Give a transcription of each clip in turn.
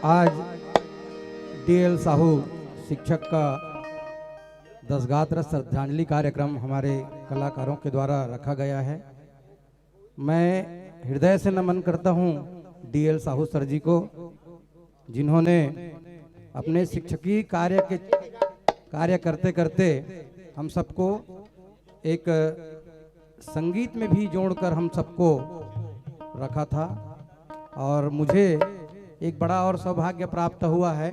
आज डीएल साहू शिक्षक का दसगात्र श्रद्धांजलि कार्यक्रम हमारे कलाकारों के द्वारा रखा गया है। मैं हृदय से नमन करता हूं डीएल साहू सर जी को, जिन्होंने अपने शिक्षकीय कार्य करते करते हम सबको एक संगीत में भी जोड़कर हम सबको रखा था। और मुझे एक बड़ा और सौभाग्य प्राप्त हुआ है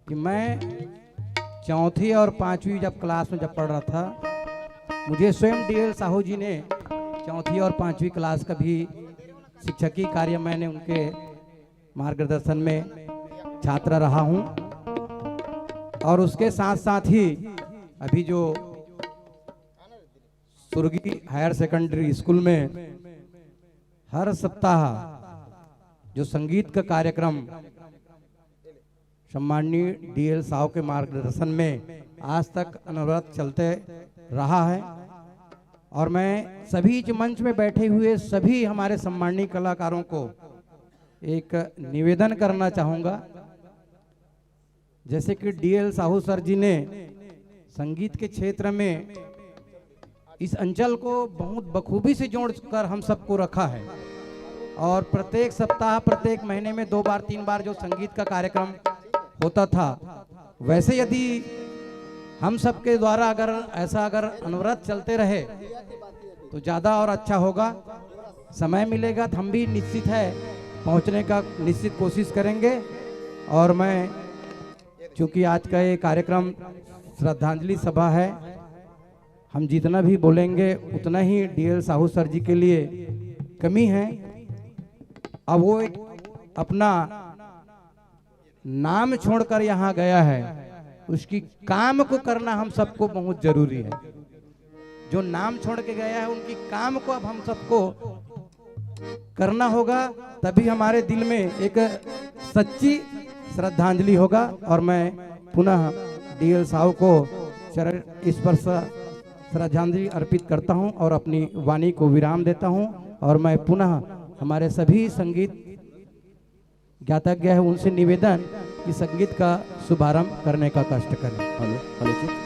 कि मैं चौथी और पांचवी जब क्लास में जब पढ़ रहा था, मुझे स्वयं डीएल साहू जी ने चौथी और पांचवी क्लास का भी शिक्षकीय कार्य मैंने उनके मार्गदर्शन में छात्र रहा हूं। और उसके साथ साथ ही अभी जो सुरगी हायर सेकेंडरी स्कूल में हर सप्ताह जो संगीत का कार्यक्रम सम्माननीय डीएल साहू के मार्गदर्शन में आज तक अनवरत चलते रहा है। और मैं सभी मंच में बैठे हुए सभी हमारे सम्माननीय कलाकारों को एक निवेदन करना चाहूँगा, जैसे कि डीएल साहू सर जी ने संगीत के क्षेत्र में इस अंचल को बहुत बखूबी से जोड़कर हम सबको रखा है। और प्रत्येक सप्ताह प्रत्येक महीने में 2 बार 3 बार जो संगीत का कार्यक्रम होता था, वैसे यदि हम सबके द्वारा अगर अनवरत चलते रहे तो ज़्यादा और अच्छा होगा। समय मिलेगा तो हम भी निश्चित है पहुंचने का निश्चित कोशिश करेंगे। और मैं चूँकि आज का ये कार्यक्रम श्रद्धांजलि सभा है, हम जितना भी बोलेंगे उतना ही डीएल साहू सर जी के लिए कमी है। अब वो एक अपना नाम छोड़कर यहाँ गया है, उसकी काम को करना हम सबको बहुत जरूरी है। जो नाम छोड़ के गया है उनकी काम को अब हम सबको करना होगा, तभी हमारे दिल में एक सच्ची श्रद्धांजलि होगा। और मैं पुनः डीएल साहू को चरण स्पर्श श्रद्धांजलि अर्पित करता हूं और अपनी वाणी को विराम देता हूं। और मैं पुनः हमारे सभी संगीत ज्ञातज्ञ है उनसे निवेदन कि संगीत का शुभारंभ करने का कष्ट करें। हेलो